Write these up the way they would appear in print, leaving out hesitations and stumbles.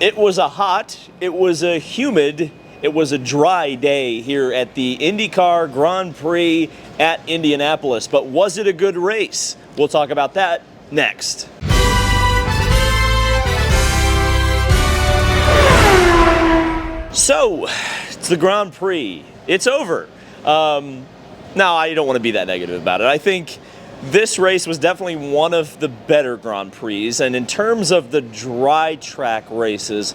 It was a hot, it was a humid, it was a dry day here at the IndyCar Grand Prix at Indianapolis. But was it a good race? We'll talk about that next. So, it's the Grand Prix. It's over. Now, I don't want to be that negative about it. I think this race was definitely one of the better Grand Prix, and in terms of the dry track races,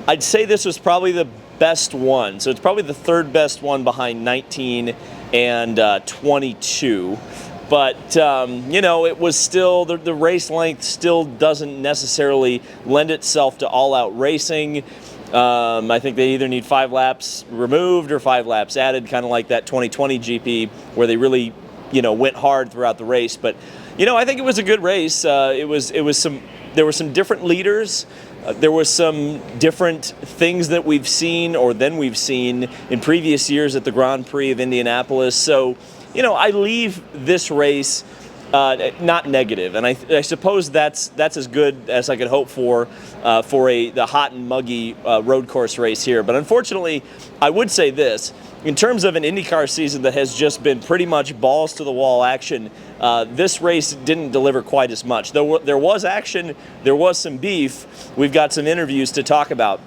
I'd say this was probably the best one. So it's probably the third best one behind 19 and 22. But, it was still, the race length still doesn't necessarily lend itself to all-out racing. I think they either need 5 laps removed or 5 laps added, kind of like that 2020 GP where they really went hard throughout the race. But, I think it was a good race. There were some different leaders. There was some different things that we've seen in previous years at the Grand Prix of Indianapolis. So, I leave this race not negative, and I suppose that's as good as I could hope for the hot and muggy road course race here. But unfortunately, I would say this. In terms of an IndyCar season that has just been pretty much balls to the wall action, this race didn't deliver quite as much. There was action, there was some beef. We've got some interviews to talk about.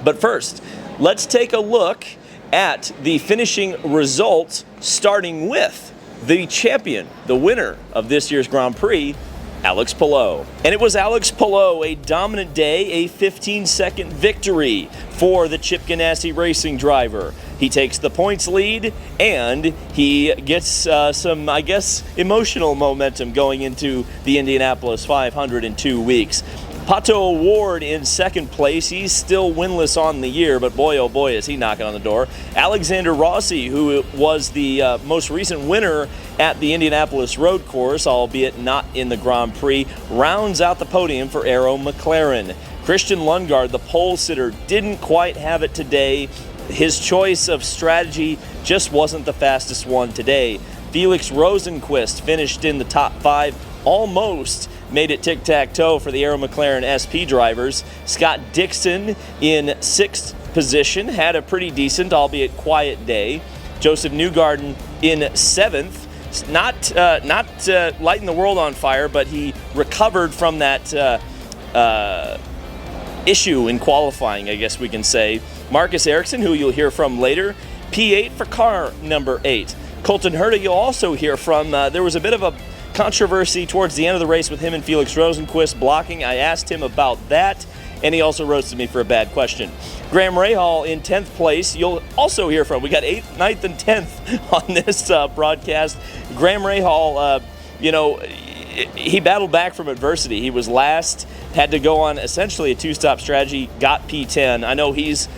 But first, let's take a look at the finishing results, starting with the champion, the winner of this year's Grand Prix, Alex Palou. And it was Alex Palou, a dominant day, a 15-second victory for the Chip Ganassi Racing driver. He takes the points lead, and he gets some, emotional momentum going into the Indianapolis 500 in 2 weeks. Pato O'Ward in second place. He's still winless on the year, but boy, oh boy, is he knocking on the door. Alexander Rossi, who was the most recent winner at the Indianapolis road course, albeit not in the Grand Prix, rounds out the podium for Arrow McLaren. Christian Lundgaard, the pole sitter, didn't quite have it today. His choice of strategy just wasn't the fastest one today. Felix Rosenqvist finished in the top 5, almost made it tic-tac-toe for the Arrow McLaren SP drivers. Scott Dixon in 6th position had a pretty decent, albeit quiet day. Joseph Newgarden in 7th. Not lighting the world on fire, but he recovered from that issue in qualifying, I guess we can say. Marcus Ericsson, who you'll hear from later, P8 for car number 8. Colton Herta, you'll also hear from. There was a bit of a controversy towards the end of the race with him and Felix Rosenqvist blocking. I asked him about that, and he also roasted me for a bad question. Graham Rahal in 10th place, you'll also hear from. We got 8th, 9th, and 10th on this broadcast. Graham Rahal, he battled back from adversity. He was last, had to go on essentially a 2-stop strategy, got P10. I know he's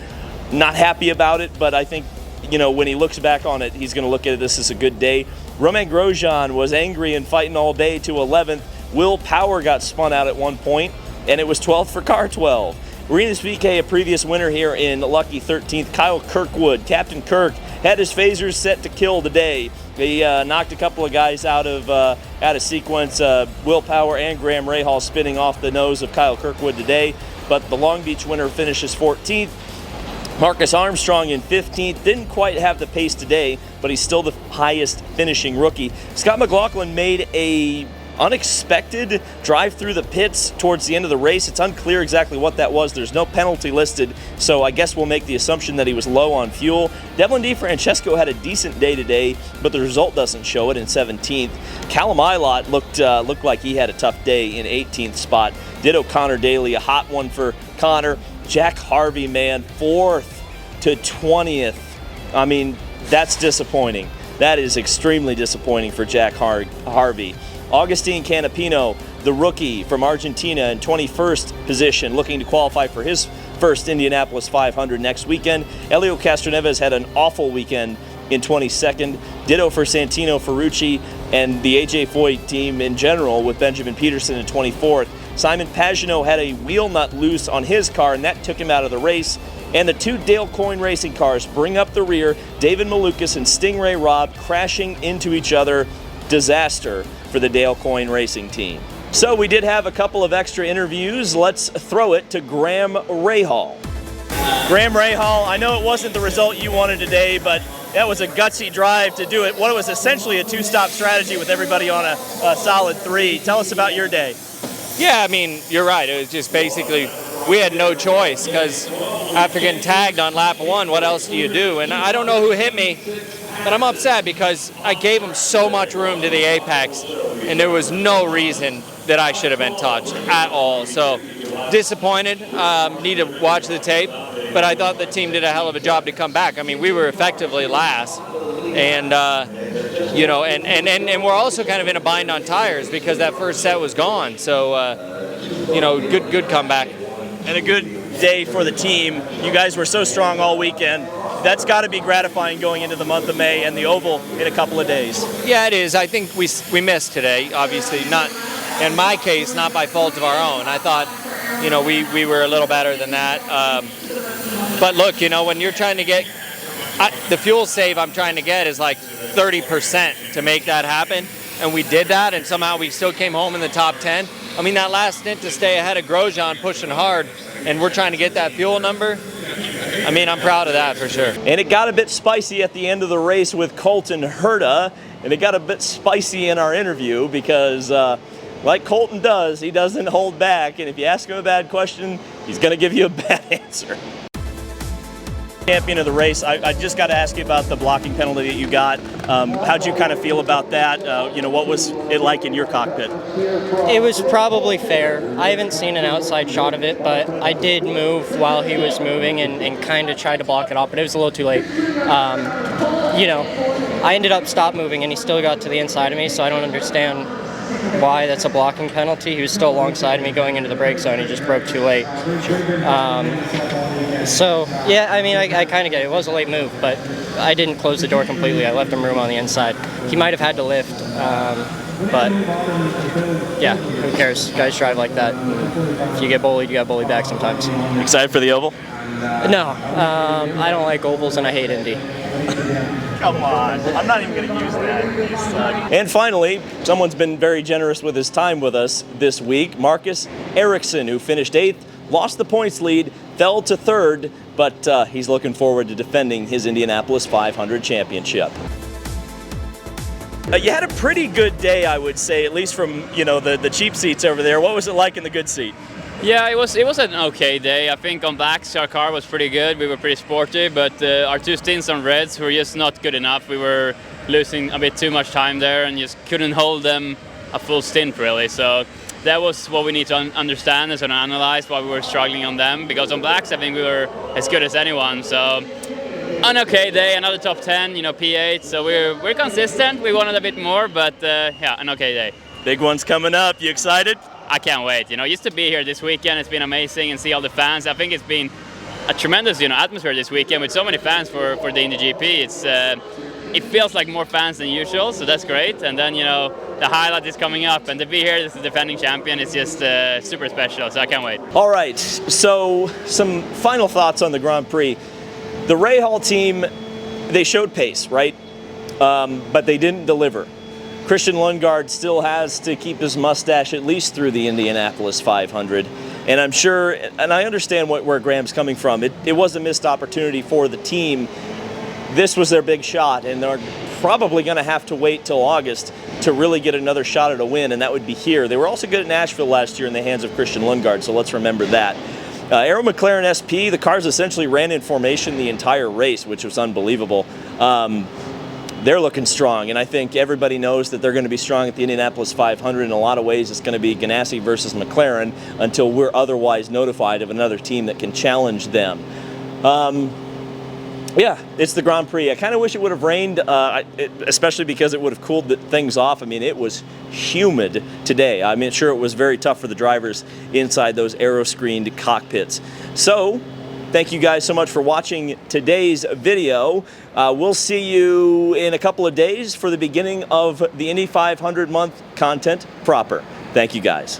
not happy about it, but I think, when he looks back on it, he's going to look at this as a good day. Romain Grosjean was angry and fighting all day to 11th. Will Power got spun out at one point, and it was 12th for car 12. Rinus VeeKay, a previous winner here in lucky 13th. Kyle Kirkwood, Captain Kirk, had his phasers set to kill the day. He knocked a couple of guys out of sequence. Will Power and Graham Rahal spinning off the nose of Kyle Kirkwood today, but the Long Beach winner finishes 14th. Marcus Armstrong in 15th, didn't quite have the pace today, but he's still the highest finishing rookie. Scott McLaughlin made a unexpected drive through the pits towards the end of the race. It's unclear exactly what that was. There's no penalty listed, so I guess we'll make the assumption that he was low on fuel. Devlin DeFrancesco had a decent day today, but the result doesn't show it in 17th. Callum Ilott looked like he had a tough day in 18th spot. Ditto Connor Daly, a hot one for Connor. Jack Harvey, man, 4th to 20th. I mean, that's disappointing. That is extremely disappointing for Jack Harvey. Augustine Canapino, the rookie from Argentina, in 21st position, looking to qualify for his first Indianapolis 500 next weekend. Elio Castroneves had an awful weekend in 22nd. Ditto for Santino Ferrucci and the AJ Foyt team in general, with Benjamin Peterson in 24th. Simon Pagenaud had a wheel nut loose on his car, and that took him out of the race. And the 2 Dale Coyne Racing cars bring up the rear. David Malukas and Stingray Robb crashing into each other. Disaster for the Dale Coyne Racing team. So we did have a couple of extra interviews. Let's throw it to Graham Rahal. Graham Rahal, I know it wasn't the result you wanted today, but that was a gutsy drive to do it. What was essentially a two-stop strategy with everybody on a solid 3. Tell us about your day. Yeah, I mean, you're right. It was just basically we had no choice because after getting tagged on lap 1, what else do you do? And I don't know who hit me, but I'm upset because I gave him so much room to the apex, and there was no reason that I should have been touched at all. So disappointed, need to watch the tape, but I thought the team did a hell of a job to come back. I mean, we were effectively last, and you know, and we're also kind of in a bind on tires because that first set was gone. So you know, good comeback. And a good day for the team. You guys were so strong all weekend. That's got to be gratifying going into the month of May and the Oval in a couple of days. Yeah, it is. I think we missed today, obviously, not in my case, not by fault of our own. I thought, you know, we were a little better than that. But look, you know, when you're trying to get, the fuel save I'm trying to get is like 30% to make that happen. And we did that, and somehow we still came home in the top 10. I mean, that last stint to stay ahead of Grosjean pushing hard, and we're trying to get that fuel number. I mean, I'm proud of that for sure. And it got a bit spicy at the end of the race with Colton Herta, and it got a bit spicy in our interview because, like Colton does, he doesn't hold back, and if you ask him a bad question, he's going to give you a bad answer. Champion of the race, I just got to ask you about the blocking penalty that you got. How'd you kind of feel about that? You know, what was it like in your cockpit? It was probably fair. I haven't seen an outside shot of it, but I did move while he was moving and kind of tried to block it off, but it was a little too late. You know, I ended up stop moving and he still got to the inside of me, so I don't understand why that's a blocking penalty. He was still alongside me going into the brake zone. He just broke too late. So, yeah, I mean, I kind of get it. It was a late move, but I didn't close the door completely. I left him room on the inside. He might have had to lift, but, yeah, who cares? Guys drive like that. If you get bullied, you got bullied back sometimes. Excited for the Oval? No, I don't like ovals and I hate Indy. Come on, I'm not even going to use that. And finally, someone's been very generous with his time with us this week. Marcus Ericsson, who finished 8th, lost the points lead, fell to 3rd, but he's looking forward to defending his Indianapolis 500 championship. You had a pretty good day, I would say, at least from, you know, the cheap seats over there. What was it like in the good seat? Yeah, it was an okay day. I think on blacks our car was pretty good. We were pretty sporty, but our 2 stints on reds were just not good enough. We were losing a bit too much time there and just couldn't hold them a full stint really. So that was what we need to understand and sort of analyze why we were struggling on them. Because on blacks I think we were as good as anyone. So an okay day, another top 10, you know, P8. So we're consistent. We wanted a bit more, but yeah, an okay day. Big one's coming up. You excited? I can't wait. You know, just to be here this weekend, it's been amazing and see all the fans. I think it's been a tremendous, you know, atmosphere this weekend with so many fans for the Indy GP. It's it feels like more fans than usual, so that's great. And then, you know, the highlight is coming up, and to be here as the defending champion is just super special. So I can't wait. All right. So some final thoughts on the Grand Prix. The Rahal team, they showed pace, right? But they didn't deliver. Christian Lundgaard still has to keep his mustache at least through the Indianapolis 500. And I'm sure, and I understand where Graham's coming from. It was a missed opportunity for the team. This was their big shot, and they're probably going to have to wait till August to really get another shot at a win, and that would be here. They were also good at Nashville last year in the hands of Christian Lundgaard, so let's remember that. Aero McLaren SP, the cars essentially ran in formation the entire race, which was unbelievable. They're looking strong, and I think everybody knows that they're going to be strong at the Indianapolis 500. In a lot of ways, it's going to be Ganassi versus McLaren until we're otherwise notified of another team that can challenge them. Yeah, it's the Grand Prix. I kind of wish it would have rained, especially because it would have cooled things off. I mean, it was humid today. I mean, sure, it was very tough for the drivers inside those aero-screened cockpits. So, thank you guys so much for watching today's video. We'll see you in a couple of days for the beginning of the Indy 500 month content proper. Thank you guys.